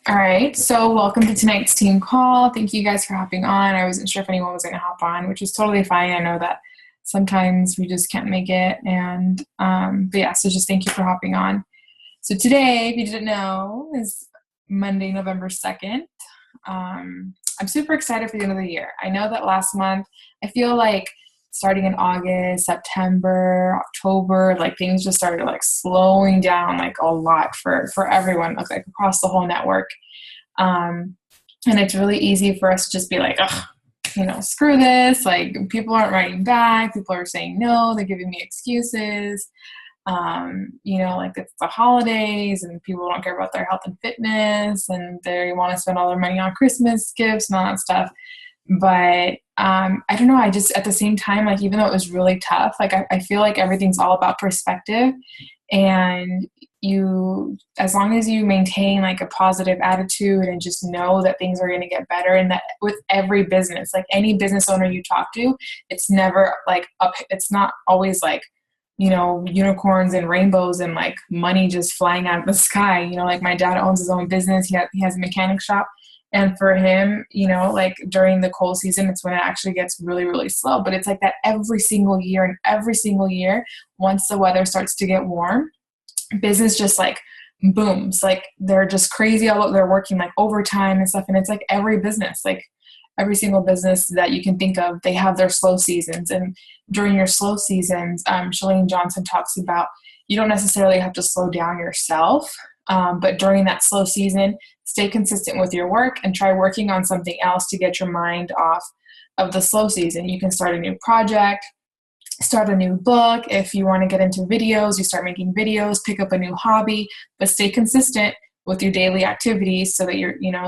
All right, so welcome to tonight's team call. Thank you guys for hopping on. I wasn't sure if anyone was going to hop on, which is totally fine. I know that sometimes we just can't make it, and but yeah, so just thank you for hopping on. So today, if you didn't know, is Monday, November 2nd. I'm super excited for the end of the year. I know that last month, I feel like starting in August, September, October, like things just started like slowing down like a lot for everyone, like across the whole network. Um, and it's really easy for us to just be like, ugh, screw this. Like people aren't writing back. People are saying no. They're giving me excuses. Like it's the holidays and people don't care about their health and fitness and they want to spend all their money on Christmas gifts and all that stuff. But I don't know. I just, at the same time, like, even though it was really tough, like, I feel like everything's all about perspective. And as long as you maintain like a positive attitude and just know that things are going to get better, and that with every business, like any business owner you talk to, it's never like it's not always like, unicorns and rainbows and like money just flying out of the sky. Like my dad owns his own business. He has a mechanic shop. And for him, like during the cold season, it's when it actually gets really, really slow. But it's like that every single year, and every single year, once the weather starts to get warm, business just like booms. Like they're just crazy. They're working like overtime and stuff. And it's like every business, like every single business that you can think of, they have their slow seasons. And during your slow seasons, Shalane Johnson talks about you don't necessarily have to slow down yourself. But during that slow season, stay consistent with your work and try working on something else to get your mind off of the slow season. You can start a new project, start a new book. If you want to get into videos, you start making videos, pick up a new hobby, but stay consistent with your daily activities so that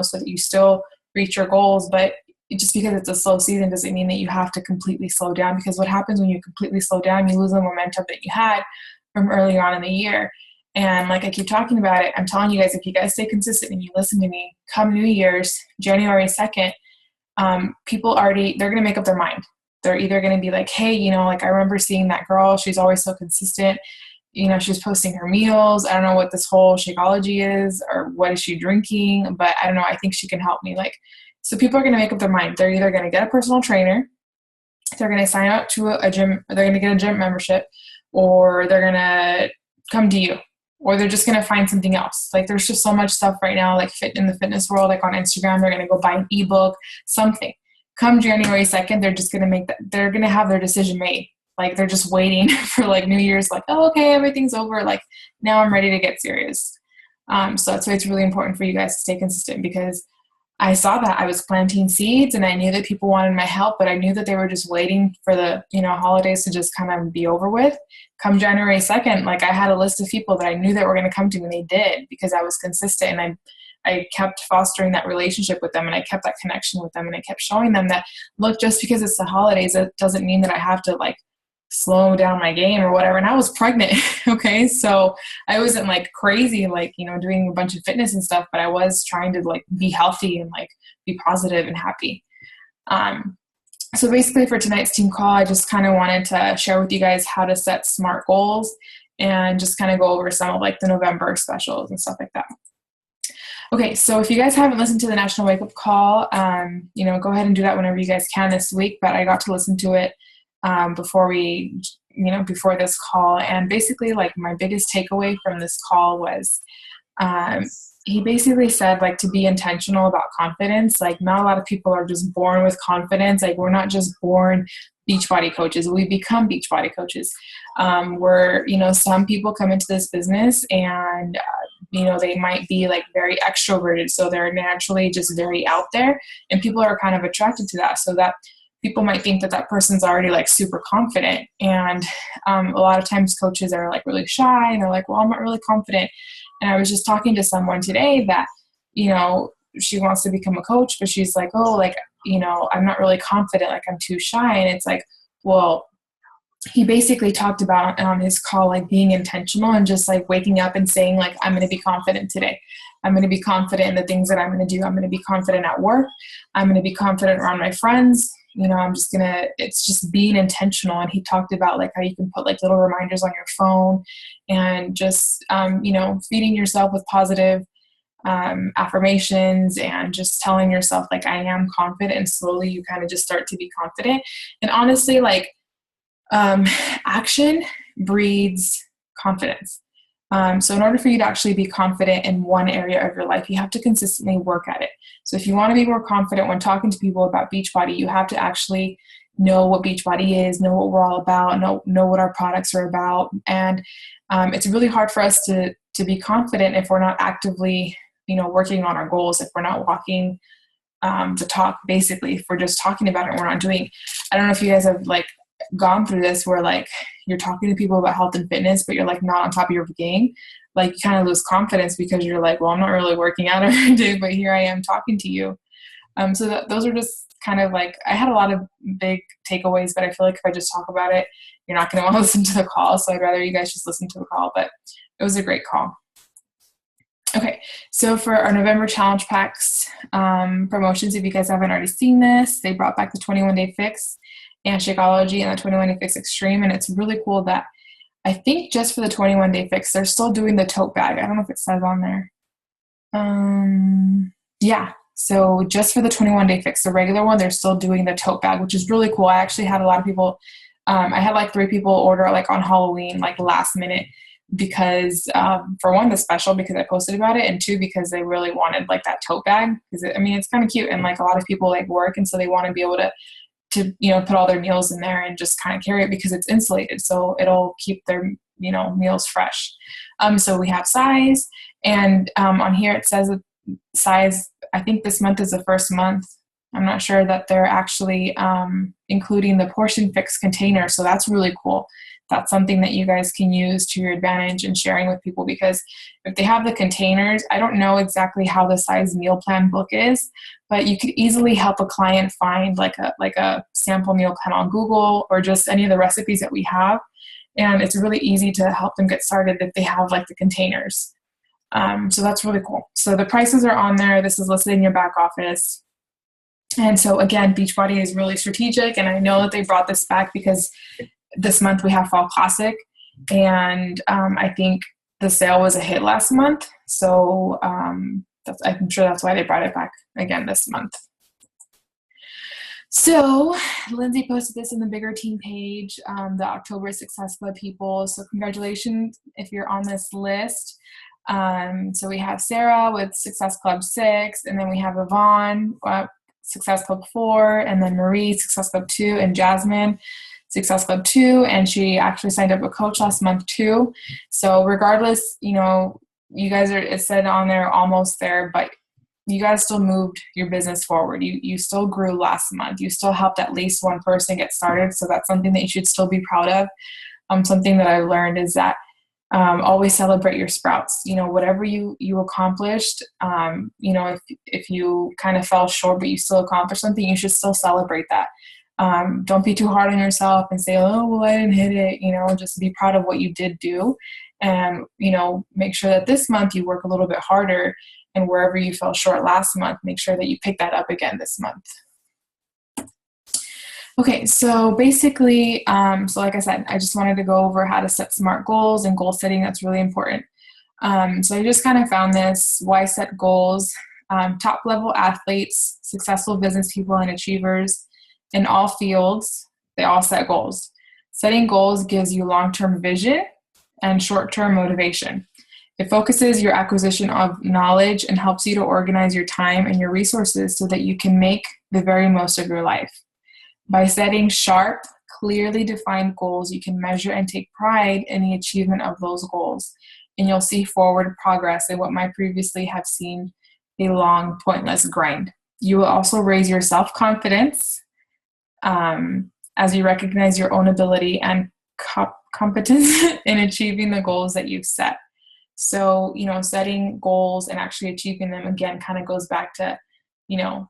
so that you still reach your goals. But just because it's a slow season doesn't mean that you have to completely slow down, because what happens when you completely slow down, you lose the momentum that you had from earlier on in the year. And like I keep talking about it, I'm telling you guys, if you guys stay consistent and you listen to me, come New Year's, January 2nd, people they're going to make up their mind. They're either going to be like, hey, like I remember seeing that girl. She's always so consistent. She's posting her meals. I don't know what this whole Shakeology is or what is she drinking, but I don't know. I think she can help me. Like, so people are going to make up their mind. They're either going to get a personal trainer, they're going to sign up to a gym, or they're going to get a gym membership, or they're going to come to you, or they're just going to find something else. Like there's just so much stuff right now, like in the fitness world, like on Instagram, they're going to go buy an ebook, something. Come January 2nd, they're just going to they're going to have their decision made. Like they're just waiting for like New Year's, like, oh, okay, everything's over. Like now I'm ready to get serious. So that's why it's really important for you guys to stay consistent, because I saw that I was planting seeds and I knew that people wanted my help, but I knew that they were just waiting for the, holidays to just kind of be over with. Come January 2nd, like I had a list of people that I knew that were going to come to me, and they did, because I was consistent and I kept fostering that relationship with them, and I kept that connection with them, and I kept showing them that, look, just because it's the holidays, it doesn't mean that I have to like slow down my game or whatever. And I was pregnant. Okay. So I wasn't like crazy, like, doing a bunch of fitness and stuff, but I was trying to like be healthy and like be positive and happy. So basically for tonight's team call, I just kind of wanted to share with you guys how to set SMART goals and just kind of go over some of like the November specials and stuff like that. Okay, so if you guys haven't listened to the National Wake Up Call, go ahead and do that whenever you guys can this week. But I got to listen to it before this call. And basically, like, my biggest takeaway from this call was he basically said, like, to be intentional about confidence. Like, not a lot of people are just born with confidence. Like, we're not just born Beachbody coaches. We become Beachbody coaches. Some people come into this business and, they might be like very extroverted. So they're naturally just very out there, and people are kind of attracted to that. So that people might think that that person's already like super confident. And a lot of times coaches are like really shy and they're like, well, I'm not really confident. And I was just talking to someone today that, she wants to become a coach, but she's like, oh, like, I'm not really confident. Like, I'm too shy. And it's like, well, he basically talked about on his call, like being intentional and just like waking up and saying, like, I'm going to be confident today. I'm going to be confident in the things that I'm going to do. I'm going to be confident at work. I'm going to be confident around my friends. It's just being intentional. And he talked about like how you can put like little reminders on your phone and just, feeding yourself with positive affirmations and just telling yourself like, I am confident, and slowly you kind of just start to be confident. And honestly, like, action breeds confidence. So in order for you to actually be confident in one area of your life, you have to consistently work at it. So if you want to be more confident when talking to people about Beachbody, you have to actually know what Beachbody is, know what we're all about, know what our products are about. And it's really hard for us to be confident if we're not actively, working on our goals, if we're not walking the talk, basically, if we're just talking about it and we're not doing. I don't know if you guys have like gone through this where like you're talking to people about health and fitness, but you're like not on top of your game. Like you kind of lose confidence because you're like, well, I'm not really working out every day, but here I am talking to you. So those are just kind of like, I had a lot of big takeaways, but I feel like if I just talk about it, you're not going to want to listen to the call. So I'd rather you guys just listen to the call, but it was a great call. Okay, so for our November challenge packs promotions, if you guys haven't already seen this, they brought back the 21-day fix and Shakeology and the 21-day fix extreme. And it's really cool that I think just for the 21-day fix, they're still doing the tote bag. I don't know if it says on there. Yeah, so just for the 21-day fix, the regular one, they're still doing the tote bag, which is really cool. I actually had a lot of people, I had like 3 people order like on Halloween, like last minute, because for one, the special, because I posted about it, and 2, because they really wanted like that tote bag, because it's kind of cute, and like a lot of people like work, and so they want to be able to put all their meals in there and just kind of carry it because it's insulated, so it'll keep their meals fresh. So we have size, and on here it says size. I think this month is the first month. I'm not sure that they're actually including the portion fix container, so that's really cool. That's something that you guys can use to your advantage in sharing with people, because if they have the containers, I don't know exactly how the size meal plan book is, but you could easily help a client find like a sample meal plan on Google, or just any of the recipes that we have. And it's really easy to help them get started if they have like the containers. So that's really cool. So the prices are on there. This is listed in your back office. And so again, Beachbody is really strategic, and I know that they brought this back because this month we have Fall Classic, and I think the sale was a hit last month, so I'm sure that's why they brought it back again this month. So Lindsay posted this in the Bigger Team page, the October Success Club people, so congratulations if you're on this list. So we have Sarah with Success Club 6, and then we have Yvonne, Success Club 4, and then Marie, Success Club 2, and Jasmine, Success Club 2, and she actually signed up a coach last month too. So regardless, you guys are, it said on there almost there, but you guys still moved your business forward. You still grew last month. You still helped at least one person get started. So that's something that you should still be proud of. Something that I've learned is that always celebrate your sprouts. Whatever you accomplished, if you kind of fell short, but you still accomplished something, you should still celebrate that. Don't be too hard on yourself and say, oh, well, I didn't hit it. Just be proud of what you did do, and, make sure that this month you work a little bit harder, and wherever you fell short last month, make sure that you pick that up again this month. Okay, so basically, so like I said, I just wanted to go over how to set SMART goals and goal setting. That's really important. So I just kind of found this, why set goals. Top level athletes, successful business people, and achievers in all fields, they all set goals. Setting goals gives you long-term vision and short-term motivation. It focuses your acquisition of knowledge and helps you to organize your time and your resources so that you can make the very most of your life. By setting sharp, clearly defined goals, you can measure and take pride in the achievement of those goals, and you'll see forward progress in what might previously have seemed a long, pointless grind. You will also raise your self-confidence as you recognize your own ability and competence in achieving the goals that you've set. So, setting goals and actually achieving them, again, kind of goes back to,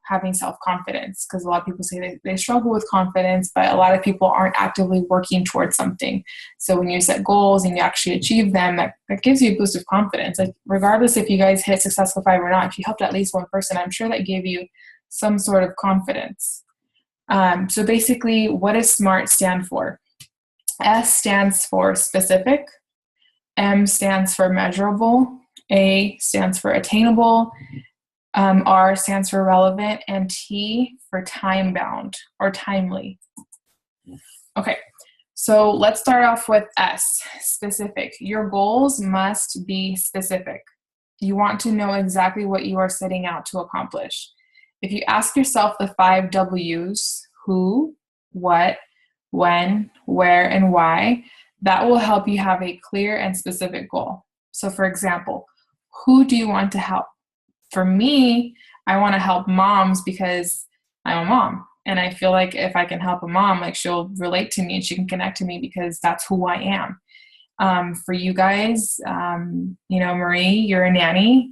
having self-confidence, because a lot of people say they struggle with confidence, but a lot of people aren't actively working towards something. So when you set goals and you actually achieve them, that gives you a boost of confidence. Like, regardless if you guys hit Successful 5 or not, if you helped at least one person, I'm sure that gave you some sort of confidence. So basically, what does SMART stand for? S stands for specific, M stands for measurable, A stands for attainable, R stands for relevant, and T for time-bound or timely. Okay, so let's start off with S, specific. Your goals must be specific. You want to know exactly what you are setting out to accomplish. If you ask yourself the 5 W's, who, what, when, where, and why, that will help you have a clear and specific goal. So for example, who do you want to help? For me, I want to help moms because I'm a mom. And I feel like if I can help a mom, like she'll relate to me and she can connect to me because that's who I am. For you guys, Marie, you're a nanny.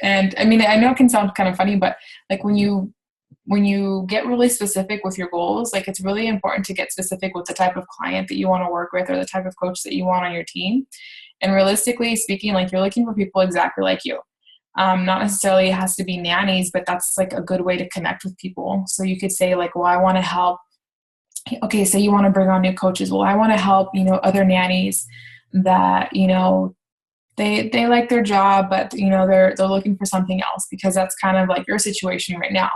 And I mean, I know it can sound kind of funny, but like when you get really specific with your goals, like it's really important to get specific with the type of client that you want to work with or the type of coach that you want on your team. And realistically speaking, like you're looking for people exactly like you. Not necessarily it has to be nannies, but that's like a good way to connect with people. So you could say like, well, I want to help. Okay, so you want to bring on new coaches. Well, I want to help, other nannies that, they like their job, but they're looking for something else because that's kind of like your situation right now.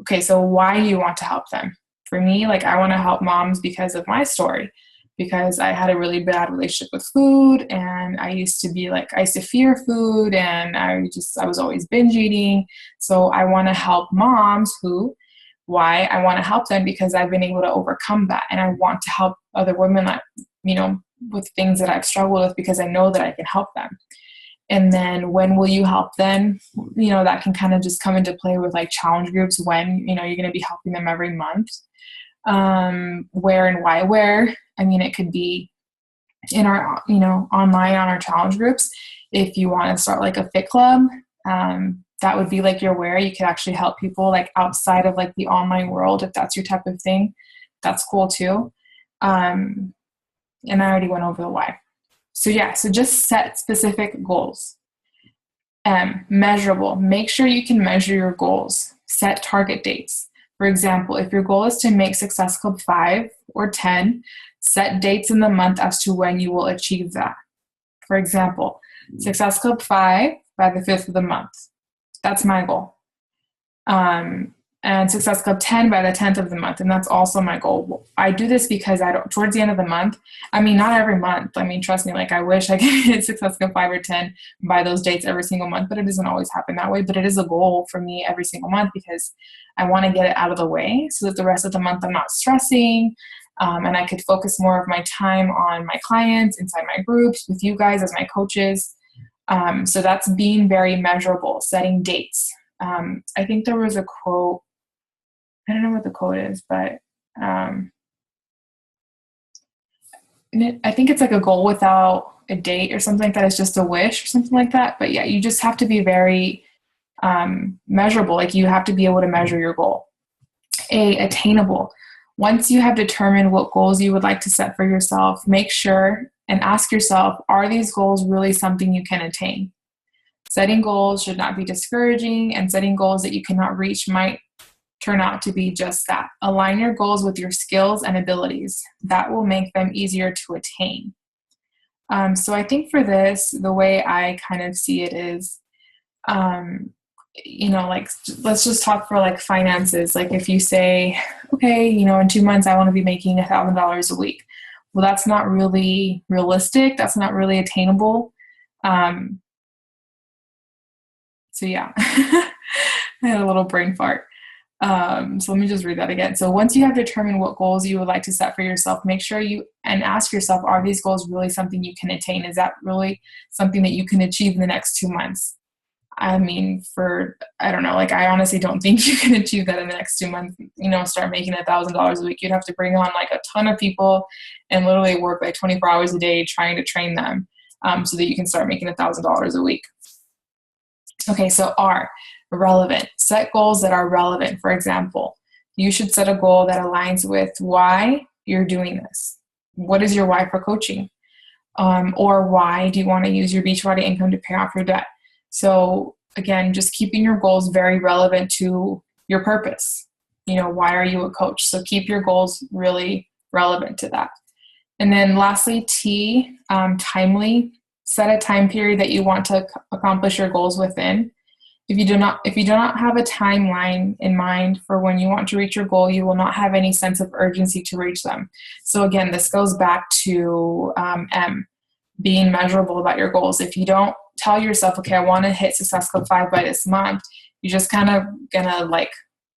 Okay, so why do you want to help them? For me, like I want to help moms because of my story, because I had a really bad relationship with food and I used to fear food and I was always binge eating. So I want to help moms why I want to help them because I've been able to overcome that. And I want to help other women that, with things that I've struggled with because I know that I can help them. And then when will you help them? That can kind of just come into play with like challenge groups when, you're going to be helping them every month. Where and why, where, I mean, it could be in our, online on our challenge groups. If you want to start like a fit club, that would be like your where. You could actually help people like outside of like the online world. If that's your type of thing, that's cool too. And I already went over the why. So just set specific goals. Measurable. Make sure you can measure your goals. Set target dates. For example, if your goal is to make Success Club 5 or 10, set dates in the month as to when you will achieve that. For example, Success Club 5 by the 5th of the month. That's my goal. And Success Club 10 by the 10th of the month. And that's also my goal. I do this because towards the end of the month, I mean, not every month. I mean, trust me, like I wish I could hit Success Club 5 or 10 by those dates every single month, but it doesn't always happen that way. But it is a goal for me every single month because I want to get it out of the way so that the rest of the month I'm not stressing. And I could focus more of my time on my clients, inside my groups, with you guys as my coaches. So that's being very measurable, setting dates. I think there was a quote, I don't know what the quote is, but I think it's like a goal without a date or something like that. It's just a wish or something like that. But yeah, you just have to be very measurable. Like you have to be able to measure your goal. Attainable. Once you have determined what goals you would like to set for yourself, make sure and ask yourself, are these goals really something you can attain? Setting goals should not be discouraging, and setting goals that you cannot reach might turn out to be just that. Align your goals with your skills and abilities. That will make them easier to attain. So I think for this, the way I kind of see it is, like let's just talk for like finances. Like if you say, okay, in 2 months I want to be making $1,000 a week. Well, that's not really realistic. That's not really attainable. So yeah, I had a little brain fart. So let me just read that again. So once you have determined what goals you would like to set for yourself, make sure and ask yourself, are these goals really something you can attain? Is that really something that you can achieve in the next 2 months? I mean, I don't know, like I honestly don't think you can achieve that in the next 2 months, start making $1,000 a week. You'd have to bring on like a ton of people and literally work like 24 hours a day trying to train them so that you can start making $1,000 a week. Okay, so R, relevant. Set goals that are relevant. For example, you should set a goal that aligns with why you're doing this. What is your why for coaching? Or why do you want to use your Beachbody income to pay off your debt? So again, just keeping your goals very relevant to your purpose. Why are you a coach? So keep your goals really relevant to that. And then lastly, T, timely. set a time period that you want to accomplish your goals within. If you do not have a timeline in mind for when you want to reach your goal, you will not have any sense of urgency to reach them. So again, this goes back to being measurable about your goals. If you don't tell yourself, okay, I want to hit Success Club 5 by this month, you're just kind of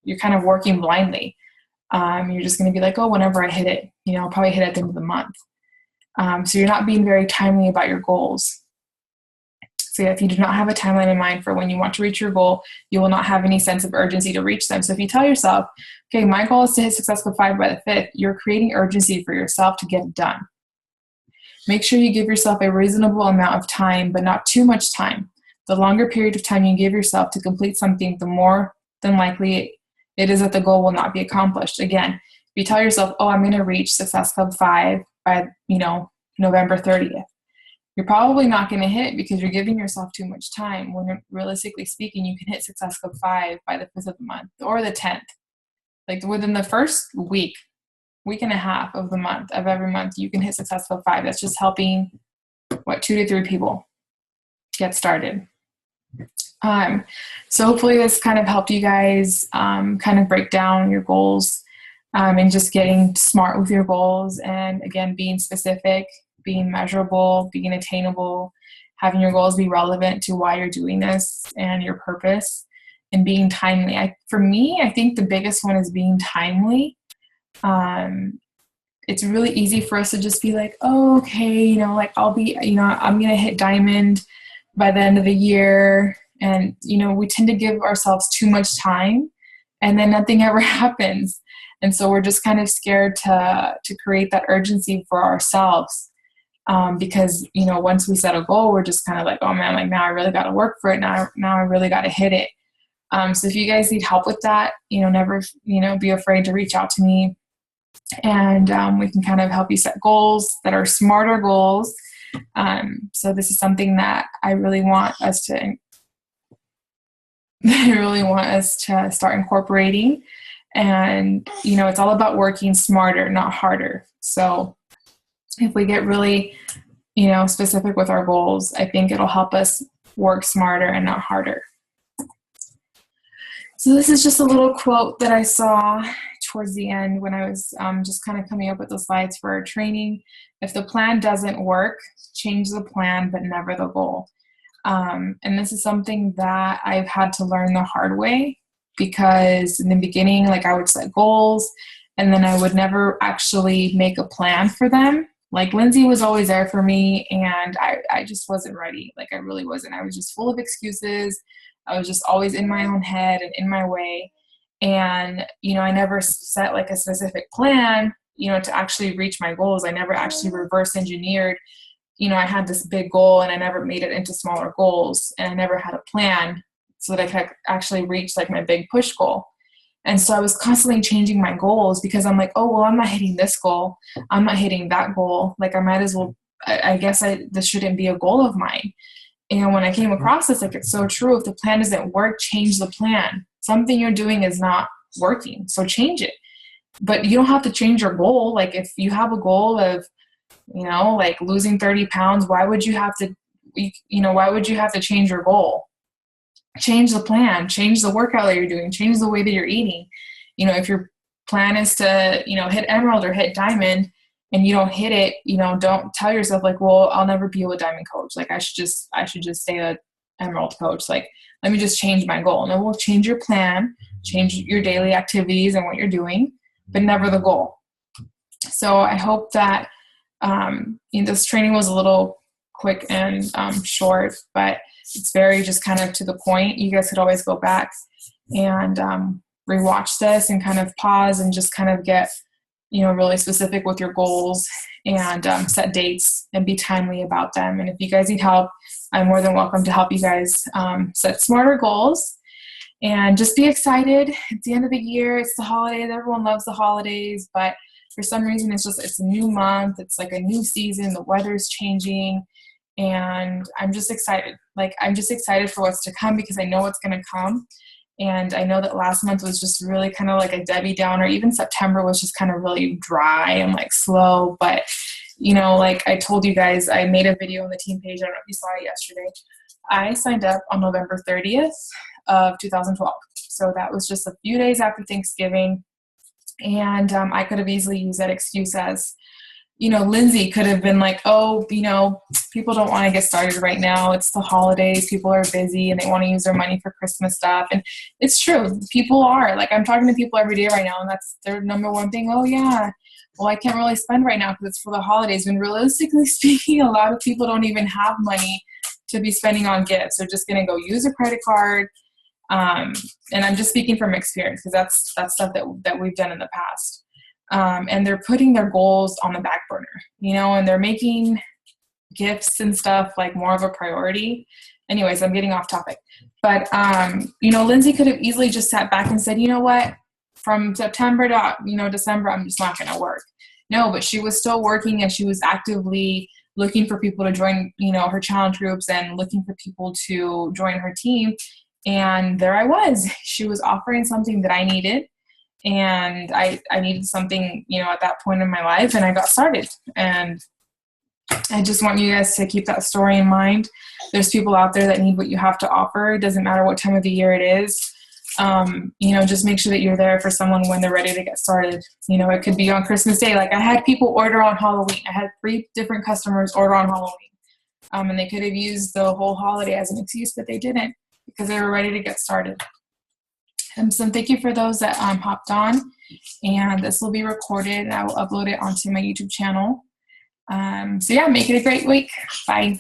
you're kind of working blindly. You're just going to be like, oh, whenever I hit it, I'll probably hit it at the end of the month. So you're not being very timely about your goals. So if you do not have a timeline in mind for when you want to reach your goal, you will not have any sense of urgency to reach them. So if you tell yourself, okay, my goal is to hit Success Club 5 by the 5th, you're creating urgency for yourself to get it done. Make sure you give yourself a reasonable amount of time, but not too much time. The longer period of time you give yourself to complete something, the more than likely it is that the goal will not be accomplished. Again, if you tell yourself, oh, I'm going to reach Success Club 5 by, November 30th. You're probably not going to hit it because you're giving yourself too much time, when realistically speaking, you can hit Success Club 5 by the 5th of the month or the 10th. Like within the first week and a half of the month, of every month, you can hit Success Club 5. That's just helping, 2 to 3 people get started. So hopefully this kind of helped you guys kind of break down your goals and just getting smart with your goals. And again, being specific, being measurable, being attainable, having your goals be relevant to why you're doing this and your purpose, and being timely. For me, I think the biggest one is being timely. It's really easy for us to just be like, oh, okay, I'll be, I'm going to hit diamond by the end of the year. And, we tend to give ourselves too much time, and then nothing ever happens. And so we're just kind of scared to create that urgency for ourselves. Because, once we set a goal, we're just kind of like, oh man, like now I really got to work for it. Now I really got to hit it. So if you guys need help with that, never, be afraid to reach out to me, and we can kind of help you set goals that are smarter goals. So this is something that I really want us to start incorporating. And, it's all about working smarter, not harder. So if we get really, specific with our goals, I think it'll help us work smarter and not harder. So this is just a little quote that I saw towards the end when I was just kind of coming up with the slides for our training. If the plan doesn't work, change the plan, but never the goal. And this is something that I've had to learn the hard way, because in the beginning, I would set goals and then I would never actually make a plan for them. Lindsay was always there for me, and I just wasn't ready. I really wasn't. I was just full of excuses. I was just always in my own head and in my way. And, I never set a specific plan, to actually reach my goals. I never actually reverse engineered. I had this big goal and I never made it into smaller goals, and I never had a plan so that I could actually reach my big push goal. And so I was constantly changing my goals because I'm like, oh, well, I'm not hitting this goal. I'm not hitting that goal. I might as well, I guess this shouldn't be a goal of mine. And when I came across this, it's so true. If the plan doesn't work, change the plan. Something you're doing is not working, so change it. But you don't have to change your goal. If you have a goal of, losing 30 pounds, why would you have to change your goal? Change the plan, change the workout that you're doing, change the way that you're eating. If your plan is to, hit emerald or hit diamond and you don't hit it, don't tell yourself well, I'll never be a diamond coach. I should just stay a emerald coach. Let me just change my goal. And we'll change your plan, change your daily activities and what you're doing, but never the goal. So I hope that, this training was a little quick and short, but it's very just kind of to the point. You guys could always go back and rewatch this and kind of pause and just kind of get, really specific with your goals and set dates and be timely about them. And if you guys need help, I'm more than welcome to help you guys set smarter goals. And just be excited. It's the end of the year. It's the holidays. Everyone loves the holidays, but for some reason, it's a new month. It's a new season. The weather's changing. And I'm just excited. I'm just excited for what's to come, because I know what's going to come. And I know that last month was just really kind of a Debbie Downer. Even September was just kind of really dry and slow. But like I told you guys, I made a video on the team page. I don't know if you saw it yesterday. I signed up on November 30th of 2012. So that was just a few days after Thanksgiving. And I could have easily used that excuse as, Lindsay could have been like, oh, people don't want to get started right now. It's the holidays. People are busy and they want to use their money for Christmas stuff. And it's true. People are. Like, I'm talking to people every day right now, and that's their number one thing. Oh, yeah. Well, I can't really spend right now because it's for the holidays. When realistically speaking, a lot of people don't even have money to be spending on gifts. They're just going to go use a credit card. And I'm just speaking from experience because that's stuff that we've done in the past. And they're putting their goals on the back burner, and they're making gifts and stuff like more of a priority. Anyways, I'm getting off topic. But, Lindsay could have easily just sat back and said, you know what, from September to, December, I'm just not going to work. No, but she was still working, and she was actively looking for people to join, her challenge groups and looking for people to join her team. And there I was. She was offering something that I needed. And I needed something, at that point in my life, and I got started. And I just want you guys to keep that story in mind. There's people out there that need what you have to offer. It doesn't matter what time of the year it is. Just make sure that you're there for someone when they're ready to get started. It could be on Christmas Day. Like, I had people order on Halloween. I had 3 different customers order on Halloween. And they could have used the whole holiday as an excuse, but they didn't, because they were ready to get started. So thank you for those that hopped on, and this will be recorded and I will upload it onto my YouTube channel. So yeah, make it a great week. Bye.